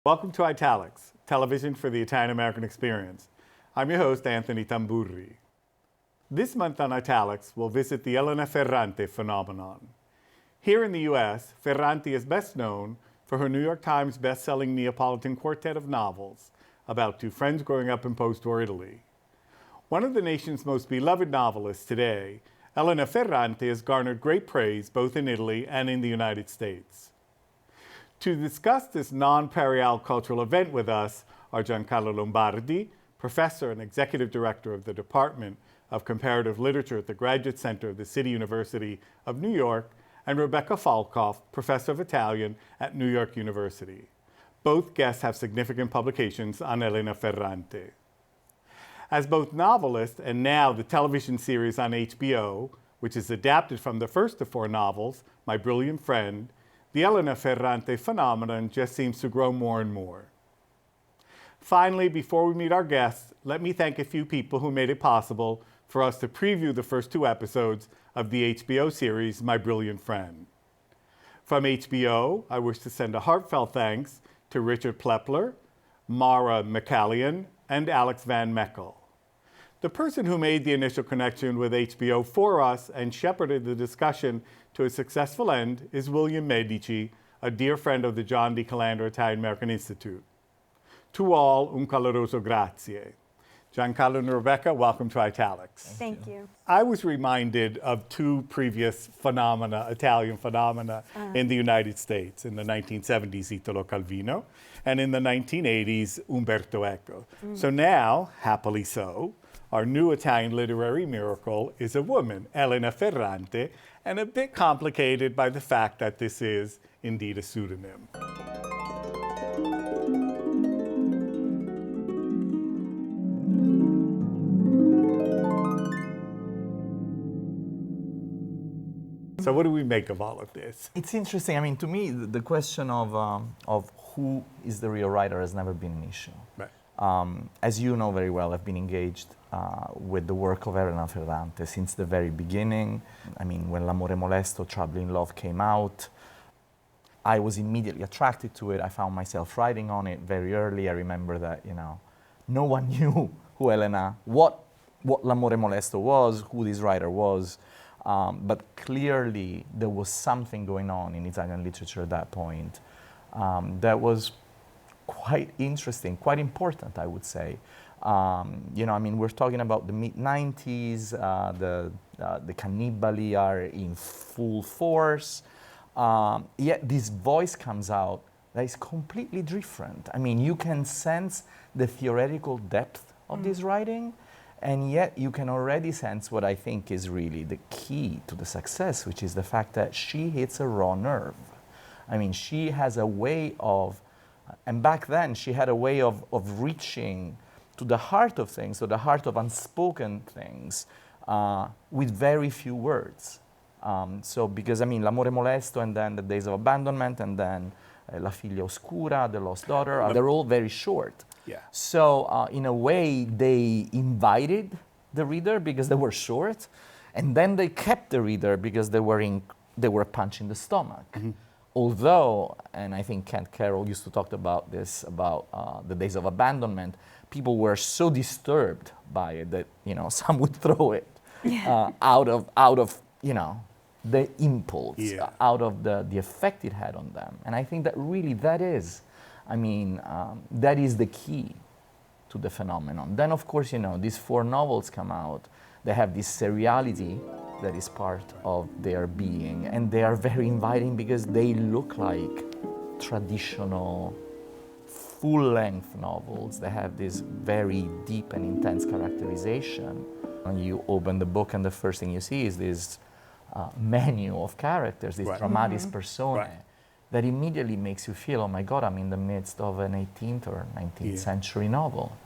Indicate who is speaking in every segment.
Speaker 1: Welcome to Italics, television for the Italian-American experience. I'm your host, Anthony Tamburri. This month on Italics, we'll visit the Elena Ferrante phenomenon. Here in the U.S., Ferrante is best known for her New York Times best-selling Neapolitan Quartet of Novels about two friends growing up in post-war Italy. One of the nation's most beloved novelists today, Elena Ferrante has garnered great praise both in Italy and in the United States. To discuss this nonpareil cultural event with us are Giancarlo Lombardi, professor and executive director of the Department of Comparative Literature at the Graduate Center of the City University of New York, and Rebecca Falkoff, professor of Italian at New York University. Both guests have significant publications on Elena Ferrante. As both novelist and now the television series on HBO, which is adapted from the first of four novels, My Brilliant Friend, the Elena Ferrante phenomenon just seems to grow more and more. Finally, before we meet our guests, let me thank a few people who made it possible for us to preview the first two episodes of the HBO series, My Brilliant Friend. From HBO, I wish to send a heartfelt thanks to Richard Plepler, Mara McCallion, and Alex Van Meckel. The person who made the initial connection with HBO for us and shepherded the discussion to a successful end is William Medici, a dear friend of the John D. Calandra Italian-American Institute. To all, un caloroso grazie. Giancarlo and Rebecca, welcome to Italics.
Speaker 2: Thank you.
Speaker 1: I was reminded of two previous phenomena, Italian phenomena, in the United States. In the 1970s, Italo Calvino, and in the 1980s, Umberto Eco. So now, happily so, our new Italian literary miracle is a woman, Elena Ferrante, and a bit complicated by the fact that this is indeed a pseudonym. So what do we make of all of this?
Speaker 3: It's interesting. I mean, to me, the question of who is the real writer has never been an issue.
Speaker 1: Right.
Speaker 3: As you know very well, I've been engaged with the work of Elena Ferrante since the very beginning. I mean, when L'amore molesto, Trouble in Love came out, I was immediately attracted to it. I found myself writing on it very early. I remember that, no one knew who Elena, what L'amore molesto was, who this writer was. But clearly there was something going on in Italian literature at that point that was quite interesting, quite important, I would say. I mean, we're talking about the mid-90s, the cannibali are in full force, yet this voice comes out that is completely different. I mean, you can sense the theoretical depth of this writing, and yet you can already sense what I think is really the key to the success, which is the fact that she hits a raw nerve. I mean, she has a way of, and back then she had a way of reaching to the heart of things, to the heart of unspoken things, with very few words. Because, I mean, L'amore molesto, and then The Days of Abandonment, and then La figlia oscura, The Lost Daughter, they're all very short.
Speaker 1: Yeah.
Speaker 3: So, in a way, they invited the reader because they were short, and then they kept the reader because they were a punch in the stomach. Mm-hmm. Although, and I think Kent Carroll used to talk about this, about The Days of Abandonment, people were so disturbed by it that, some would throw it out of the impulse, out of the effect it had on them. And I think that really that is the key to the phenomenon. Then, of course, these four novels come out. They have this seriality that is part of their being, and they are very inviting because they look like traditional full-length novels. They have this very deep and intense characterization. When you open the book and the first thing you see is this menu of characters, this dramatis personae, that immediately makes you feel, oh my God, I'm in the midst of an 18th or 19th century novel.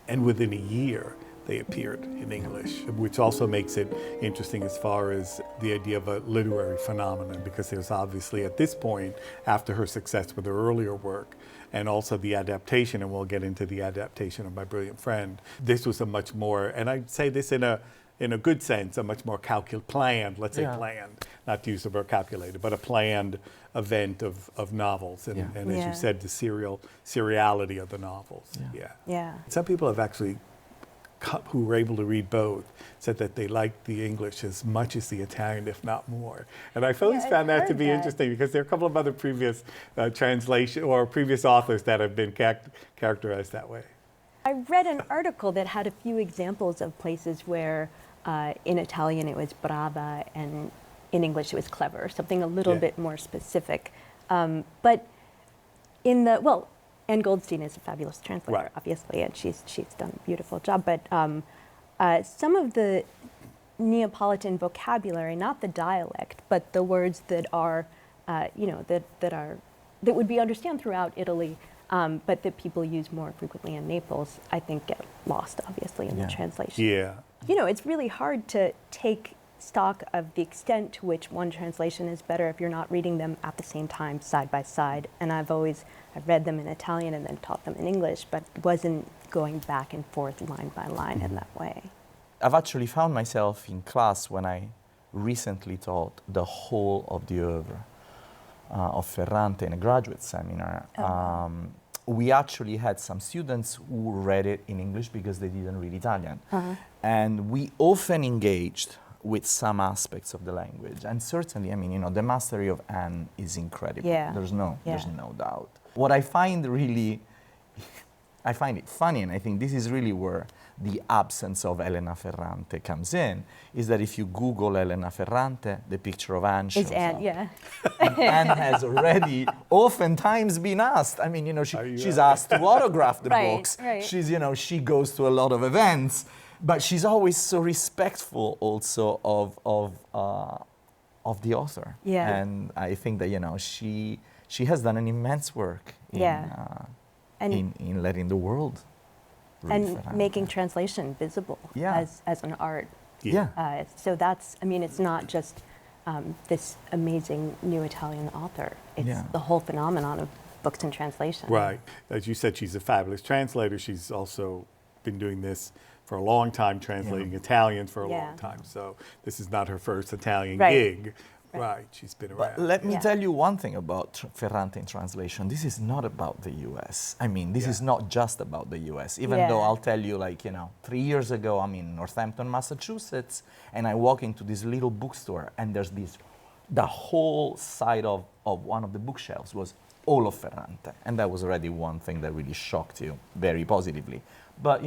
Speaker 1: And within a year, they appeared in English, which also makes it interesting as far as the idea of a literary phenomenon, because there's obviously at this point, after her success with her earlier work, and also the adaptation, and we'll get into the adaptation of My Brilliant Friend, this was a much more, and I'd say this in a in a good sense, a much more planned, let's say
Speaker 3: Yeah.
Speaker 1: planned, not to use the word calculated, but a planned event of novels. And,
Speaker 3: Yeah.
Speaker 1: and as
Speaker 2: Yeah.
Speaker 1: you said, the seriality of the novels.
Speaker 3: Yeah.
Speaker 2: Yeah.
Speaker 1: Some people have actually, who were able to read both, said that they liked the English as much as the Italian, if not more. And I've always
Speaker 2: I've
Speaker 1: found that to
Speaker 2: heard
Speaker 1: be
Speaker 2: that.
Speaker 1: interesting because there are a couple of other previous translation or previous authors that have been characterized that way.
Speaker 2: I read an article that had a few examples of places where in Italian it was brava and in English it was clever, something a little
Speaker 1: Yeah.
Speaker 2: bit more specific. But in the, well, Anne Goldstein is a fabulous translator,
Speaker 1: Right.
Speaker 2: obviously, and she's done a beautiful job. But some of the Neapolitan vocabulary, not the dialect, but the words that are, that would be understood throughout Italy, but that people use more frequently in Naples, I think get lost, obviously, in
Speaker 3: Yeah.
Speaker 2: the translation.
Speaker 1: Yeah.
Speaker 2: It's really hard to take stock of the extent to which one translation is better if you're not reading them at the same time, side by side. And I've read them in Italian and then taught them in English, but wasn't going back and forth line by line in that way.
Speaker 3: I've actually found myself in class when I recently taught the whole of the oeuvre of Ferrante in a graduate seminar. We actually had some students who read it in English because they didn't read Italian. And we often engaged with some aspects of the language. And certainly, the mastery of Anne is incredible.
Speaker 2: Yeah.
Speaker 3: There's no
Speaker 2: Yeah.
Speaker 3: doubt. What I find I find it funny, and I think this is really where the absence of Elena Ferrante comes in, is that if you Google Elena Ferrante, the picture of Anne shows
Speaker 2: Is Anne,
Speaker 3: up.
Speaker 2: yeah.
Speaker 3: Anne has already oftentimes been asked. She's asked to autograph the
Speaker 2: Right,
Speaker 3: books.
Speaker 2: right.
Speaker 3: She goes to a lot of events, but she's always so respectful also of the author.
Speaker 2: Yeah.
Speaker 3: And I think that she has done an immense work in,
Speaker 2: And-
Speaker 3: in letting the world read
Speaker 2: And
Speaker 3: Ferrante.
Speaker 2: making translation visible
Speaker 3: Yeah.
Speaker 2: as an art.
Speaker 3: Yeah.
Speaker 2: So that's, it's not just this amazing new Italian author. It's
Speaker 3: Yeah.
Speaker 2: the whole phenomenon of books in translation.
Speaker 1: Right. As you said, she's a fabulous translator. She's also been doing this for a long time, translating Italian for a
Speaker 2: Yeah.
Speaker 1: long time. So this is not her first Italian
Speaker 2: Right.
Speaker 1: gig.
Speaker 2: Right.
Speaker 1: Right. She's been
Speaker 3: But
Speaker 1: around.
Speaker 3: let me
Speaker 2: Yeah.
Speaker 3: tell you one thing about Ferrante in translation. This is not about the US. This is not just about the US. Even though
Speaker 2: Yeah.
Speaker 3: I'll tell you, 3 years ago, I'm in Northampton, Massachusetts, and I walk into this little bookstore, and there's the whole side of one of the bookshelves was all of Ferrante. And that was already one thing that really shocked you very positively. But,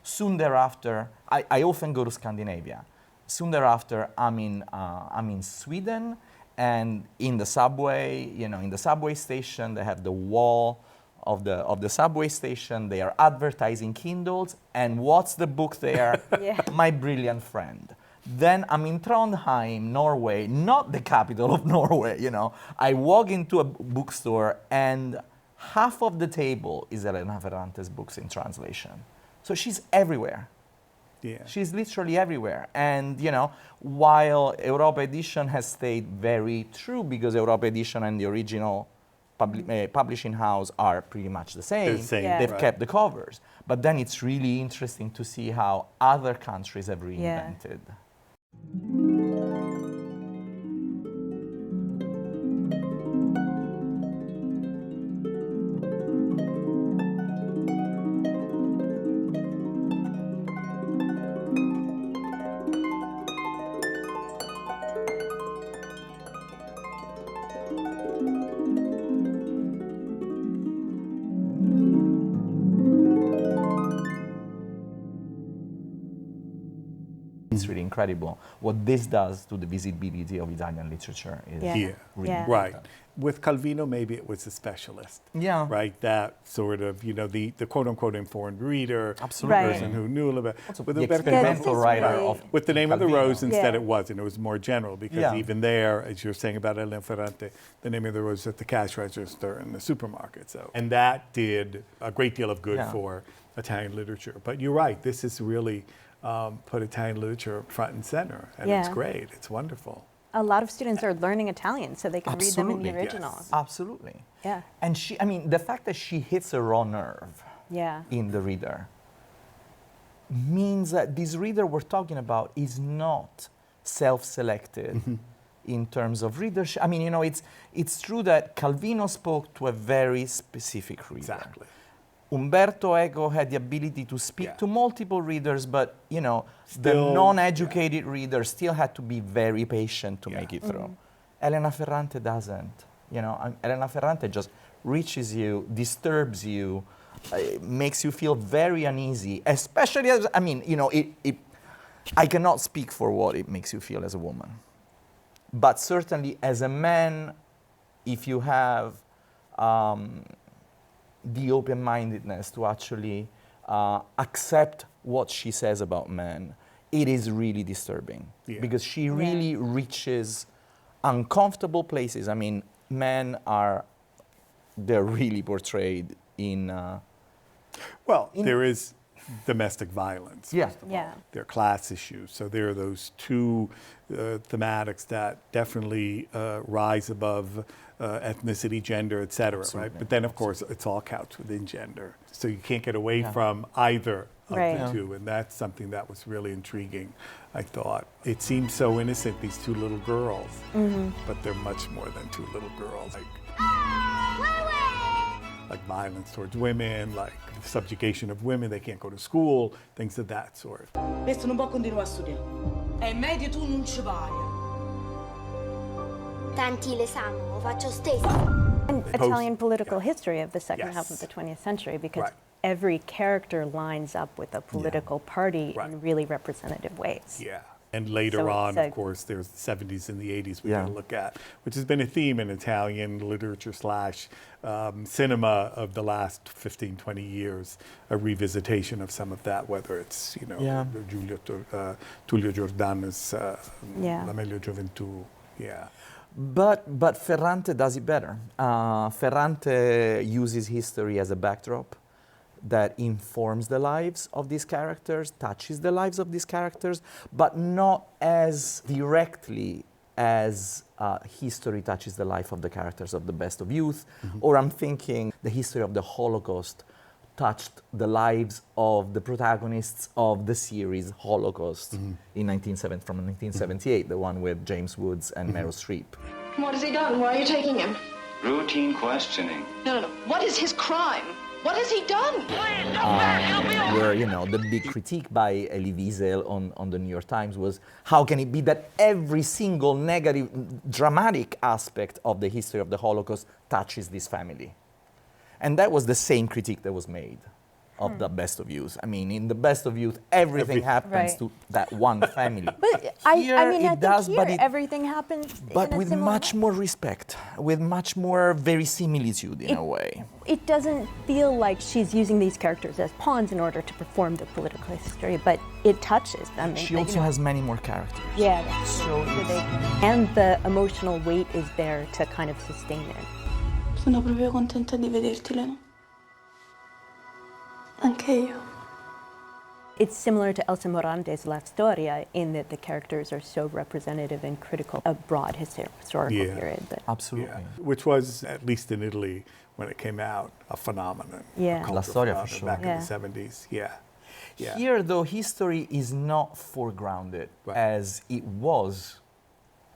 Speaker 3: soon thereafter, I often go to Scandinavia. Soon thereafter, I'm in Sweden, and in the subway, in the subway station, they have the wall of the subway station. They are advertising Kindles, and what's the book there?
Speaker 2: Yeah.
Speaker 3: My Brilliant Friend. Then I'm in Trondheim, Norway, not the capital of Norway. I walk into a bookstore, and half of the table is Elena Ferrante's books in translation. So she's everywhere.
Speaker 1: Yeah.
Speaker 3: She's literally everywhere. And, while Europa Edition has stayed very true, because Europa Edition and the original publishing house are pretty much the same.
Speaker 1: They're the same,
Speaker 2: Yeah.
Speaker 3: They've
Speaker 1: right.
Speaker 3: kept the covers. But then it's really interesting to see how other countries have reinvented. It's really incredible. What this does to the visibility of Italian literature is
Speaker 2: Yeah.
Speaker 1: Yeah.
Speaker 3: really
Speaker 2: Yeah.
Speaker 1: Right. With Calvino, maybe it was a specialist.
Speaker 3: Yeah.
Speaker 1: Right. That sort of, the quote unquote informed reader.
Speaker 3: Absolutely.
Speaker 2: Right.
Speaker 1: Person who knew a little bit.
Speaker 3: Also,
Speaker 1: With
Speaker 3: the
Speaker 1: Umberto
Speaker 3: experimental
Speaker 2: This is
Speaker 3: writer
Speaker 2: really-
Speaker 3: of
Speaker 1: With the name of the
Speaker 3: Calvino.
Speaker 1: rose, instead
Speaker 2: Yeah.
Speaker 1: it wasn't. It was more general because
Speaker 3: Yeah.
Speaker 1: even there, as you're saying about Elena Ferrante, the name of the rose is at the cash register in the supermarket. So, and that did a great deal of good
Speaker 3: Yeah.
Speaker 1: for Italian literature. But you're right. This is really put Italian literature front and center, and it's
Speaker 2: Yeah.
Speaker 1: great. It's wonderful.
Speaker 2: A lot of students are learning Italian so they can read them in the
Speaker 3: Absolutely,
Speaker 1: yes.
Speaker 2: original.
Speaker 3: Absolutely.
Speaker 2: Yeah.
Speaker 3: And the fact that she hits a raw nerve
Speaker 2: Yeah.
Speaker 3: in the reader means that this reader we're talking about is not self-selected in terms of readership. I mean, you know, it's true that Calvino spoke to a very specific reader.
Speaker 1: Exactly.
Speaker 3: Umberto Eco had the ability to speak
Speaker 1: Yeah.
Speaker 3: to multiple readers, but, you know, the
Speaker 1: Still,
Speaker 3: non-educated reader still had to be very patient to
Speaker 1: Yeah.
Speaker 3: make it through. Elena Ferrante doesn't. You know, Elena Ferrante just reaches you, disturbs you, makes you feel very uneasy, especially as, I mean, you know, I cannot speak for what it makes you feel as a woman. But certainly as a man, if you have the open-mindedness to actually accept what she says about men, it is really disturbing.
Speaker 1: Yeah.
Speaker 3: Because she really reaches uncomfortable places. I mean, men they're really portrayed in...
Speaker 1: Well, there is domestic violence.
Speaker 3: Yeah.
Speaker 1: First of
Speaker 2: Yeah.
Speaker 1: all. There are class issues. So there are those two thematics that definitely rise above ethnicity, gender, et cetera, right? But then, of course, it's all couched within gender. So you can't get away from either of
Speaker 2: Right.
Speaker 1: the two. And that's something that was really intriguing, I thought. It seems so innocent, these two little girls, but they're much more than two little girls. Like violence towards women, like subjugation of women, they can't go to school, things of that sort.
Speaker 4: Questo non può continuare a studiare. È meglio tu non ci vai.
Speaker 5: Tanti le sanno, lo faccio stesso.
Speaker 2: And Italian political history of the second half of
Speaker 1: Yes.
Speaker 2: the 20th century, because
Speaker 1: Right.
Speaker 2: every character lines up with a political party
Speaker 1: Right.
Speaker 2: in really representative ways.
Speaker 1: Yeah. And later
Speaker 2: So
Speaker 1: on,
Speaker 2: it's
Speaker 1: of course, there's the 70s and the 80s we
Speaker 3: Yeah.
Speaker 1: can look at, which has been a theme in Italian literature / cinema of the last 15, 20 years, a revisitation of some of that, whether it's, you know,
Speaker 3: Yeah.
Speaker 1: Tullio Giordano's
Speaker 2: Yeah.
Speaker 1: La meglio gioventù. Yeah.
Speaker 3: But Ferrante does it better. Ferrante uses history as a backdrop that informs the lives of these characters, touches the lives of these characters, but not as directly as history touches the life of the characters of The Best of Youth, or I'm thinking the history of the Holocaust touched the lives of the protagonists of the series Holocaust in 1978, the one with James Woods and Meryl Streep.
Speaker 6: What has he done? Why are you taking him?
Speaker 7: Routine questioning.
Speaker 6: No. What is his crime? What has he done?
Speaker 3: Where, you know, the big critique by Elie Wiesel on the New York Times was, how can it be that every single negative, dramatic aspect of the history of the Holocaust touches this family? And that was the same critique that was made of The Best of Youth. I mean, in The Best of Youth, everything happens
Speaker 2: Right.
Speaker 3: to that one family.
Speaker 2: But I mean, I think
Speaker 3: but
Speaker 2: here everything happens
Speaker 3: but
Speaker 2: in a
Speaker 3: with
Speaker 2: similar
Speaker 3: much
Speaker 2: way.
Speaker 3: more respect, with much more verisimilitude in a way.
Speaker 2: It doesn't feel like she's using these characters as pawns in order to perform the political history, but it touches them.
Speaker 3: She also has many more characters.
Speaker 2: Yeah, that's
Speaker 3: So
Speaker 2: and the emotional weight is there to kind of sustain it.
Speaker 8: Sono proprio contenta di vederti, Lena. Anche io.
Speaker 2: It's similar to Elsa Morante's La Storia in that the characters are so representative and critical of broad historical
Speaker 1: Yeah.
Speaker 2: period. But
Speaker 3: Absolutely.
Speaker 1: Yeah. Which was, at least in Italy, when it came out, a phenomenon.
Speaker 2: Yeah.
Speaker 1: A cultural
Speaker 3: La Storia, for
Speaker 1: phenomenon
Speaker 3: sure.
Speaker 1: Back
Speaker 2: Yeah.
Speaker 1: in the 70s, yeah. Yeah.
Speaker 3: Here, though, history is not foregrounded
Speaker 1: Right.
Speaker 3: as it was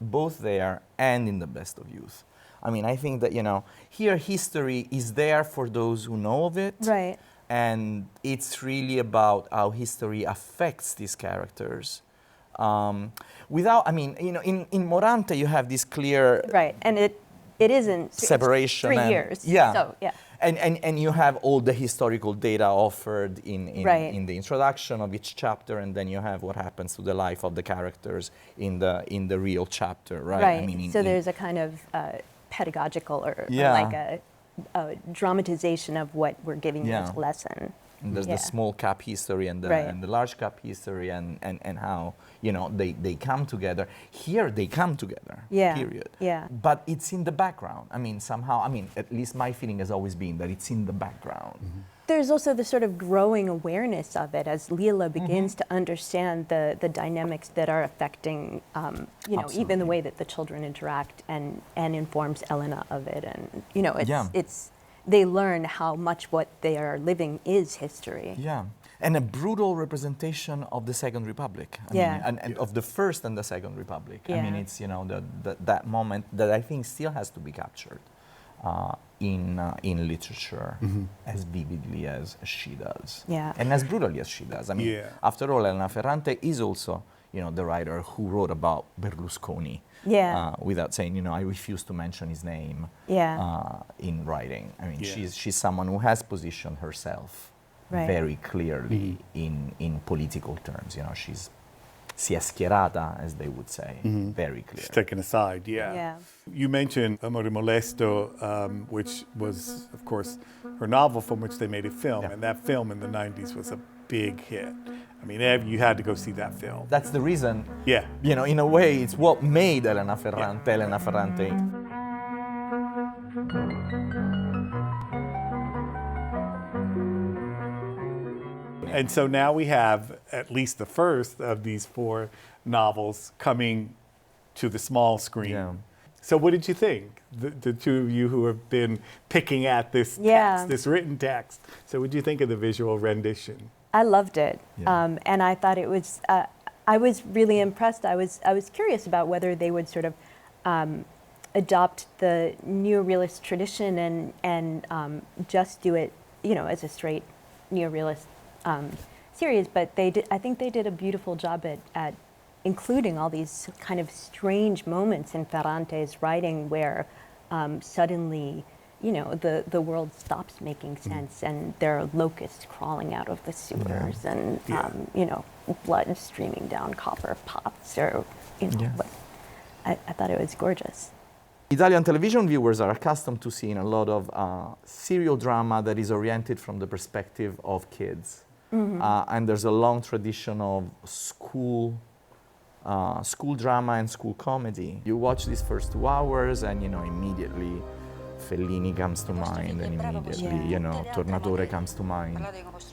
Speaker 3: both there and in The Best of Youth. I mean, I think that, you know, here history is there for those who know of it.
Speaker 2: right.
Speaker 3: And it's really about how history affects these characters. Without, I mean, you know, in Morante you have this clear
Speaker 2: Right. And it isn't it's
Speaker 3: separation.
Speaker 2: 3
Speaker 3: and-
Speaker 2: years.
Speaker 3: Yeah.
Speaker 2: So yeah.
Speaker 3: And you have all the historical data offered
Speaker 2: Right.
Speaker 3: in the introduction of each chapter, and then you have what happens to the life of the characters in the real chapter, right?
Speaker 2: Right.
Speaker 3: I mean,
Speaker 2: So there's a kind of pedagogical or
Speaker 3: Yeah.
Speaker 2: like a dramatization of what we're giving you as
Speaker 3: Yeah.
Speaker 2: a lesson.
Speaker 3: and there's
Speaker 2: yeah.
Speaker 3: the small cap history and the
Speaker 2: Right.
Speaker 3: and the large cap history and how, you know, they come together. Here they come together.
Speaker 2: Yeah.
Speaker 3: Period.
Speaker 2: Yeah.
Speaker 3: But it's in the background. I mean, somehow. I mean, at least my feeling has always been that it's in the background.
Speaker 2: There's also the sort of growing awareness of it as Lila begins to understand the dynamics that are affecting, you know, even the way that the children interact and informs Elena of it. And, you know,
Speaker 3: Yeah.
Speaker 2: it's they learn how much what they are living is history.
Speaker 3: Yeah, and a brutal representation of the Second Republic. I
Speaker 2: Yeah.
Speaker 3: mean, and of the First and the Second Republic. I mean,
Speaker 2: Yeah.
Speaker 3: it's, you know, that moment that I think still has to be captured in literature as vividly as she does.
Speaker 2: Yeah.
Speaker 3: And as brutally as she does. I mean,
Speaker 1: Yeah.
Speaker 3: after all, Elena Ferrante is also, you know, the writer who wrote about Berlusconi.
Speaker 2: Yeah.
Speaker 3: Without saying, you know, I refuse to mention his name
Speaker 2: Yeah.
Speaker 3: in writing. I mean,
Speaker 1: Yeah.
Speaker 3: she's someone who has positioned herself
Speaker 2: Right.
Speaker 3: very clearly in political terms. You know, si è schierata, as they would say, very clear.
Speaker 1: She's taken aside, yeah.
Speaker 2: Yeah.
Speaker 1: You mentioned Amore Molesto, which was, of course, her novel from which they made a film,
Speaker 3: Yeah.
Speaker 1: and that film in the 90s was a big hit. I mean, you had to go see that film.
Speaker 3: That's the reason,
Speaker 1: Yeah.
Speaker 3: you know, in a way, it's what made Elena Ferrante, Elena Ferrante.
Speaker 1: And so now we have at least the first of these 4 novels coming to the small screen.
Speaker 3: Yeah.
Speaker 1: So what did you think? The two of you who have been picking at this
Speaker 2: Yeah.
Speaker 1: text, this written text. So what did you think of the visual rendition?
Speaker 2: I loved it,
Speaker 3: Yeah.
Speaker 2: and I thought it was. I was really impressed. I was curious about whether they would sort of adopt the neorealist tradition and just do it, you know, as a straight neorealist series. But they did. I think they did a beautiful job at including all these kind of strange moments in Ferrante's writing where suddenly, you know, the world stops making sense and there are locusts crawling out of the sewers and, you know, blood streaming down copper pots or, you know,
Speaker 3: Yeah.
Speaker 2: but I thought it was gorgeous.
Speaker 3: Italian television viewers are accustomed to seeing a lot of serial drama that is oriented from the perspective of kids. And there's a long tradition of school drama and school comedy. You watch these first 2 hours and, you know, immediately Fellini comes to mind and immediately, you know, Tornatore comes to mind.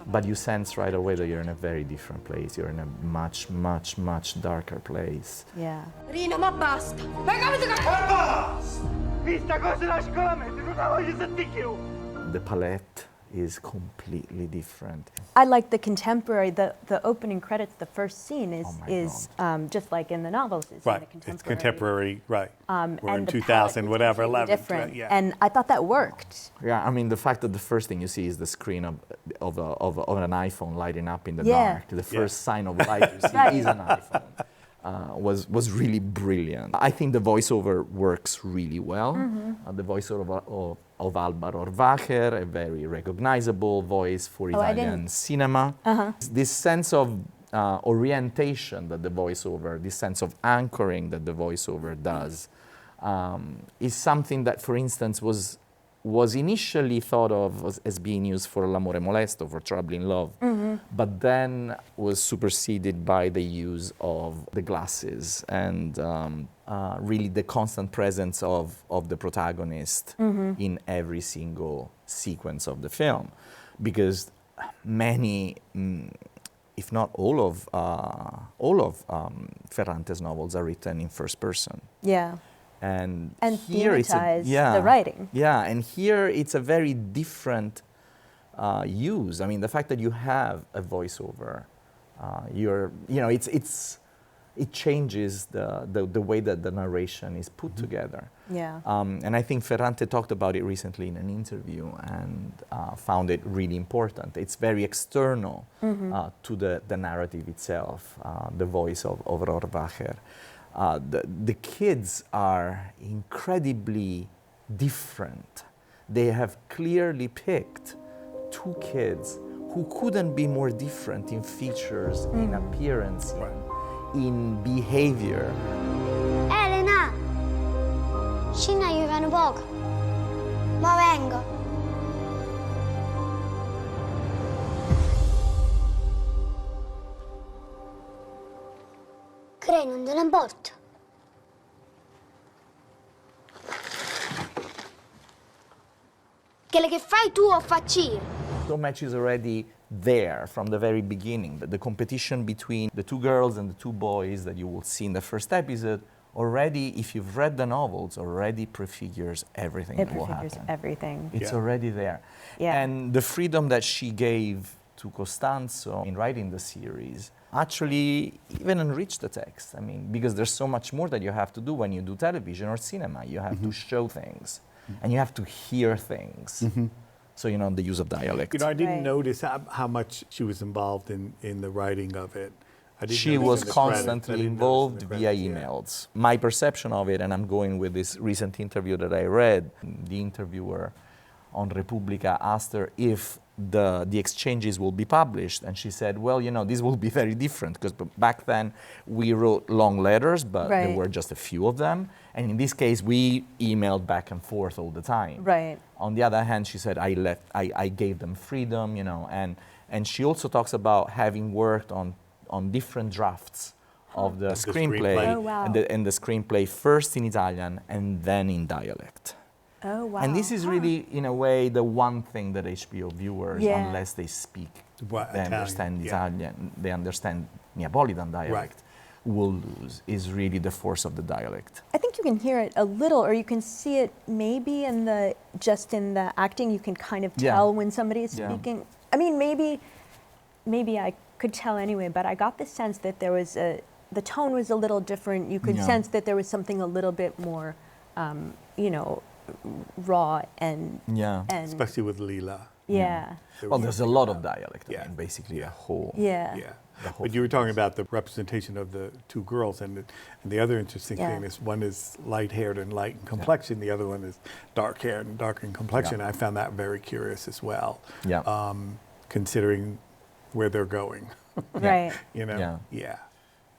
Speaker 3: But you sense right away that you're in a very different place. You're in a much, much, much darker place.
Speaker 2: Yeah.
Speaker 4: Rino, ma basta!
Speaker 3: The palette is completely different.
Speaker 2: I like the contemporary, the opening credits, the first scene is,
Speaker 3: Oh my
Speaker 2: is just like in the novels. It's in
Speaker 1: Right.
Speaker 2: the contemporary.
Speaker 1: It's contemporary, right. We're
Speaker 2: and
Speaker 1: in
Speaker 2: the
Speaker 1: 2000,
Speaker 2: palette is
Speaker 1: whatever,
Speaker 2: completely
Speaker 1: 11.
Speaker 2: different.
Speaker 1: Right, yeah.
Speaker 2: And I thought that worked.
Speaker 3: Yeah, I mean, the fact that the first thing you see is the screen of an iPhone lighting up in the
Speaker 2: Yeah.
Speaker 3: dark. The first sign of light you see
Speaker 2: Right.
Speaker 3: is an iPhone. Was really brilliant. I think the voiceover works really well. The voiceover of Alba Rohrwacher, a very recognizable voice for
Speaker 2: I
Speaker 3: Italian
Speaker 2: didn't-
Speaker 3: cinema. This sense of orientation that the voiceover, this sense of anchoring that the voiceover does, is something that, for instance, was initially thought of as being used for L'amore molesto, for Troubling Love, but then was superseded by the use of the glasses and really the constant presence of the protagonist in every single sequence of the film. Because many, if not all of Ferrante's novels are written in first person.
Speaker 2: Yeah.
Speaker 3: And
Speaker 2: Thematize
Speaker 3: it's
Speaker 2: the writing.
Speaker 3: Yeah, and here it's a very different use. I mean, the fact that you have a voiceover, it changes the way that the narration is put together.
Speaker 2: Yeah.
Speaker 3: And I think Ferrante talked about it recently in an interview and found it really important. It's very external to the narrative itself, the voice of Rohrwacher. The kids are incredibly different. They have clearly picked 2 kids who couldn't be more different in features, in appearance, in behavior.
Speaker 5: Elena! Scina aiutano poco. Ma vengo. Crei non te ne importa. Quelle che fai tu o faccio io.
Speaker 3: So much is already there from the very beginning. The competition between the 2 girls and the 2 boys that you will see in the first episode already, if you've read the novels, already prefigures everything
Speaker 2: It
Speaker 3: that will
Speaker 2: prefigures
Speaker 3: happen.
Speaker 2: everything.
Speaker 3: It's
Speaker 1: Yeah.
Speaker 3: already there.
Speaker 2: Yeah.
Speaker 3: And the freedom that she gave to Costanzo in writing the series actually even enriched the text. I mean, because there's so much more that you have to do when you do television or cinema. You have to show things, and you have to hear things. So, you know, the use of dialect.
Speaker 1: You know, I didn't
Speaker 2: Right.
Speaker 1: notice how much she was involved in the writing of it. I didn't
Speaker 3: She
Speaker 1: notice
Speaker 3: was
Speaker 1: in the credits. I
Speaker 3: constantly
Speaker 1: didn't notice in
Speaker 3: involved
Speaker 1: the
Speaker 3: via
Speaker 1: credits, yeah.
Speaker 3: emails. My perception of it, and I'm going with this recent interview that I read, the interviewer on Repubblica asked her if the exchanges will be published, and she said, well, you know, this will be very different, because back then we wrote long letters, but there
Speaker 2: Right.
Speaker 3: were just a few of them, and in this case we emailed back and forth all the time.
Speaker 2: Right.
Speaker 3: On the other hand, she said, I gave them freedom, you know, and she also talks about having worked on different drafts of the screenplay,
Speaker 1: screenplay.
Speaker 2: Oh, wow.
Speaker 3: and the screenplay first in Italian and then in dialect.
Speaker 2: Oh, wow.
Speaker 3: And this is really, in a way, the one thing that HBO viewers,
Speaker 2: Yeah.
Speaker 3: unless they speak,
Speaker 1: What,
Speaker 3: they
Speaker 1: Italian,
Speaker 3: understand
Speaker 1: yeah.
Speaker 3: Italian, they understand Neapolitan dialect,
Speaker 1: Right.
Speaker 3: will lose, is really the force of the dialect.
Speaker 2: I think you can hear it a little, or you can see it maybe in the acting. You can kind of
Speaker 3: Yeah.
Speaker 2: tell when somebody is
Speaker 3: Yeah.
Speaker 2: speaking. I mean, maybe I could tell anyway, but I got the sense that the tone was a little different. You could
Speaker 3: Yeah.
Speaker 2: sense that there was something a little bit more, you know, raw and
Speaker 3: Yeah.
Speaker 1: Especially with Lila.
Speaker 2: yeah.
Speaker 3: Well, there's a lot of dialect,
Speaker 1: Yeah.
Speaker 3: I mean, basically a whole.
Speaker 2: Yeah.
Speaker 1: Yeah.
Speaker 3: The whole
Speaker 1: But you were talking about the representation of the two girls, and the other interesting
Speaker 2: Yeah.
Speaker 1: thing is one is light-haired and light in complexion, the other one is dark-haired and dark in complexion.
Speaker 3: Yeah.
Speaker 1: I found that very curious as well,
Speaker 3: Yeah.
Speaker 1: considering where they're going.
Speaker 2: Right.
Speaker 1: You know?
Speaker 3: Yeah.
Speaker 1: Yeah.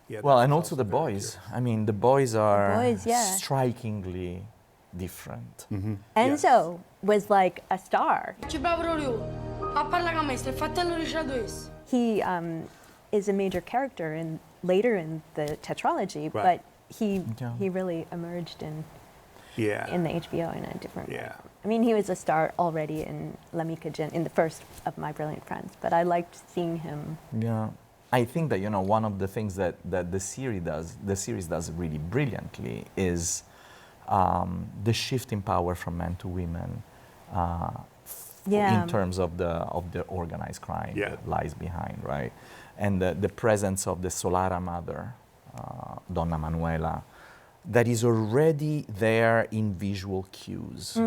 Speaker 1: Yeah,
Speaker 3: Well,
Speaker 1: that
Speaker 3: and
Speaker 1: was
Speaker 3: also the
Speaker 1: very
Speaker 3: boys.
Speaker 1: curious.
Speaker 3: I mean, the boys are
Speaker 2: boys, yeah.
Speaker 3: strikingly different.
Speaker 2: Enzo was like a star.
Speaker 8: Ci bravo lui. Ma parla con me, sto fratello Ricciardo is.
Speaker 2: He is a major character later in the tetralogy,
Speaker 1: Right.
Speaker 2: but
Speaker 3: Yeah.
Speaker 2: he really emerged in
Speaker 1: Yeah.
Speaker 2: the HBO in a different way.
Speaker 1: Yeah.
Speaker 2: I mean, he was a star already in L'Amica Gen, in the first of My Brilliant Friends, but I liked seeing him.
Speaker 3: Yeah. I think that, you know, one of the things that the series does really brilliantly is the shift in power from men to women
Speaker 2: Yeah.
Speaker 3: in terms of the organized crime
Speaker 1: Yeah.
Speaker 3: that lies behind, right? And the presence of the Solara mother, Donna Manuela, that is already there in visual cues.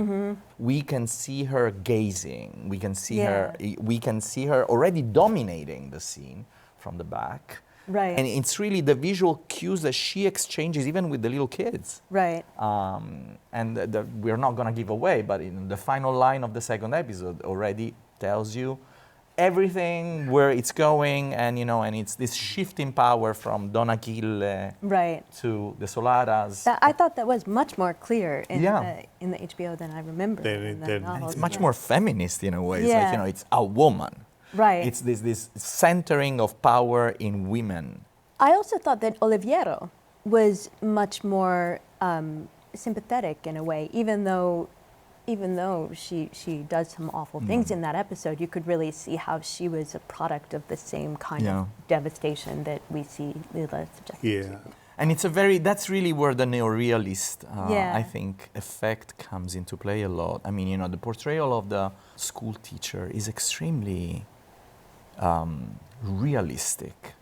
Speaker 3: We can see her gazing. We can see her already dominating the scene from the back.
Speaker 2: Right.
Speaker 3: And it's really the visual cues that she exchanges even with the little kids.
Speaker 2: Right.
Speaker 3: And we're not going to give away, but in the final line of the second episode already tells you everything, where it's going, and you know, and it's this shift in power from Don Achille
Speaker 2: Right.
Speaker 3: to the Solaras.
Speaker 2: I thought that was much more clear in,
Speaker 3: Yeah.
Speaker 2: in the HBO than I remember in the
Speaker 1: Then-
Speaker 2: novels.
Speaker 3: It's much
Speaker 2: yeah.
Speaker 3: more feminist in a way. It's like,
Speaker 2: Yeah.
Speaker 3: you know, it's a woman.
Speaker 2: Right.
Speaker 3: It's this centering of power in women.
Speaker 2: I also thought that Oliviero was much more sympathetic in a way, even though she does some awful things in that episode. You could really see how she was a product of the same kind
Speaker 3: Yeah.
Speaker 2: of devastation that we see Lila subjected
Speaker 1: Yeah.
Speaker 2: to.
Speaker 3: And that's really where the neorealist,
Speaker 2: Yeah.
Speaker 3: I think, effect comes into play a lot. I mean, you know, the portrayal of the school teacher is extremely realistic.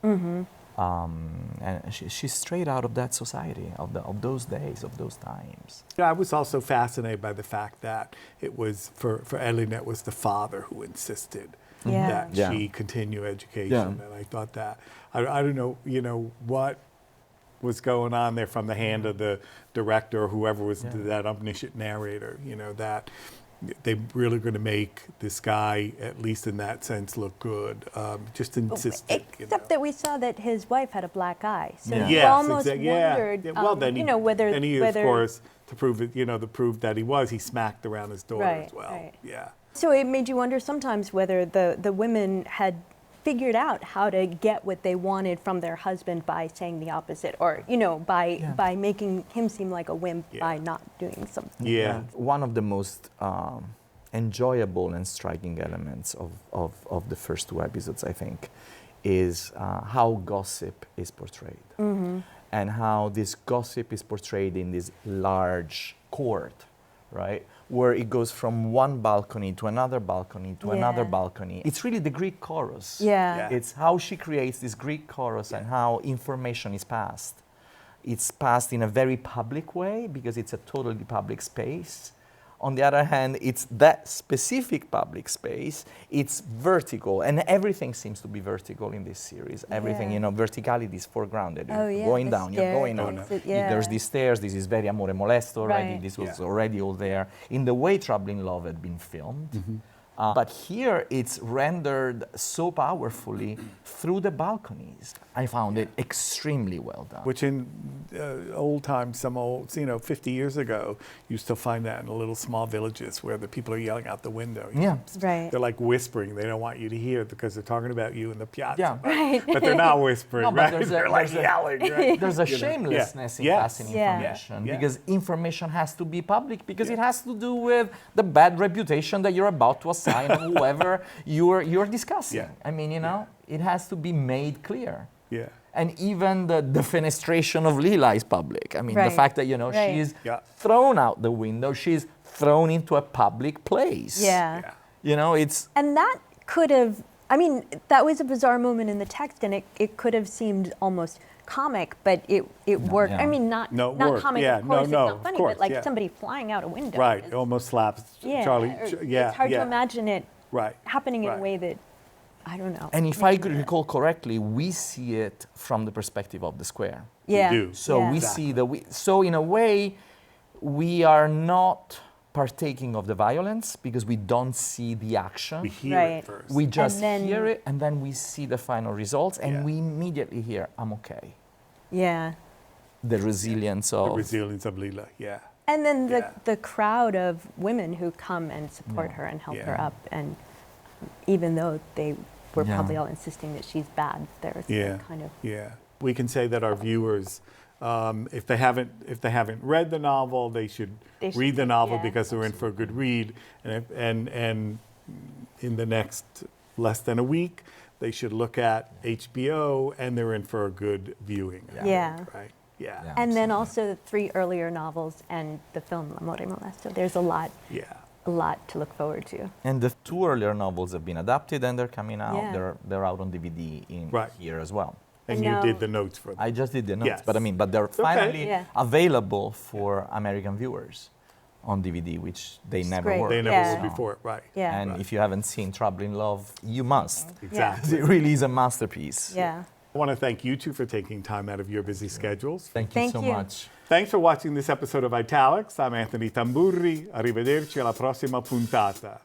Speaker 3: And she's straight out of that society, of those days, of those times.
Speaker 1: I was also fascinated by the fact that it was, for Elena, it was the father who insisted
Speaker 2: Yeah.
Speaker 1: that
Speaker 3: Yeah.
Speaker 1: she continue education.
Speaker 3: Yeah.
Speaker 1: And I thought that, I don't know, you know, what was going on there from the hand of the director or whoever was that omniscient narrator, you know, that they really going to make this guy, at least in that sense, look good. Just insistent.
Speaker 2: Except that we saw that his wife had a black eye, so
Speaker 3: Yeah.
Speaker 2: you
Speaker 1: Yes,
Speaker 2: almost
Speaker 1: yeah.
Speaker 2: wondered,
Speaker 1: Yeah, well, then
Speaker 2: you know, whether
Speaker 1: then he, of course, to prove it, you know, to prove that he was, he smacked around his daughter
Speaker 2: Right,
Speaker 1: as well.
Speaker 2: right.
Speaker 1: Yeah.
Speaker 2: So it made you wonder sometimes whether the women had figured out how to get what they wanted from their husband by saying the opposite, or you know, by making him seem like a wimp by not doing something.
Speaker 1: Yeah.
Speaker 3: One of the most enjoyable and striking elements of the first two episodes, I think, is how gossip is portrayed. and how this gossip is portrayed in this large court, right? Where it goes from one balcony to another balcony to another balcony. It's really the Greek chorus.
Speaker 2: Yeah.
Speaker 3: It's how she creates this Greek chorus and how information is passed. It's passed in a very public way because it's a totally public space. On the other hand, it's that specific public space, it's vertical, and everything seems to be vertical in this series. Everything, verticality is foregrounded. You're going down, you're going on. There's these stairs, this is very amore molesto already, this was already all there. In the way Trouble in Love had been filmed. But here it's rendered so powerfully through the balconies. I found it extremely well done.
Speaker 1: Which in old times, 50 years ago, you still find that in the little small villages where the people are yelling out the window.
Speaker 3: Yeah.
Speaker 2: Right.
Speaker 1: They're like whispering. They don't want you to hear it because they're talking about you in the piazza.
Speaker 3: Yeah.
Speaker 2: Right.
Speaker 1: But they're not whispering,
Speaker 3: No, but
Speaker 1: right? They're like yelling, right?
Speaker 3: There's a shamelessness in passing information because information has to be public because it has to do with the bad reputation that you're about to assign on whoever you're discussing. I mean, it has to be made clear.
Speaker 1: Yeah.
Speaker 3: And even the defenestration of Lila is public. I mean, the fact that, she's thrown out the window, she's thrown into a public place.
Speaker 2: Yeah.
Speaker 3: It's...
Speaker 2: And that could have, that was a bizarre moment in the text, and it could have seemed almost comic, but it worked.
Speaker 1: Yeah.
Speaker 2: I mean, not comic, of course, it's not funny, but like somebody flying out a window.
Speaker 1: Right, it almost slaps Charlie.
Speaker 2: It's hard to imagine it happening in a way that, I don't know.
Speaker 3: And if I recall correctly, we see it from the perspective of the square.
Speaker 2: Yeah.
Speaker 1: We do.
Speaker 3: So we see so in a way, we are not partaking of the violence because we don't see the action.
Speaker 1: We hear it first.
Speaker 3: We just hear it, and then we see the final results, and we immediately hear, I'm okay.
Speaker 2: Yeah.
Speaker 3: The resilience of...
Speaker 1: The resilience of Lila,
Speaker 2: And then the crowd of women who come and support her and help her up, and even though they were probably all insisting that she's bad, there's kind of...
Speaker 1: Yeah. We can say that our viewers, if they haven't read the novel, they should read the novel because they're in for a good read. And in the next less than a week, they should look at HBO, and they're in for a good viewing. Right? Yeah.
Speaker 2: And then also the 3 earlier novels and the film L'amore molesto. There's a lot to look forward to.
Speaker 3: And the 2 earlier novels have been adapted and they're coming out.
Speaker 2: Yeah.
Speaker 3: They're out on DVD here as well.
Speaker 1: And you did the notes for them.
Speaker 3: I just did the notes, but they're finally available for American viewers on DVD, which they never were.
Speaker 1: They never were before, right.
Speaker 2: Yeah.
Speaker 3: And if you haven't seen Trouble in Love, you must.
Speaker 1: Exactly.
Speaker 3: It really is a masterpiece.
Speaker 2: Yeah.
Speaker 1: I want to thank you two for taking time out of your busy schedules.
Speaker 3: Thank you so much.
Speaker 1: Thanks for watching this episode of Italics. I'm Anthony Tamburri. Arrivederci alla prossima puntata.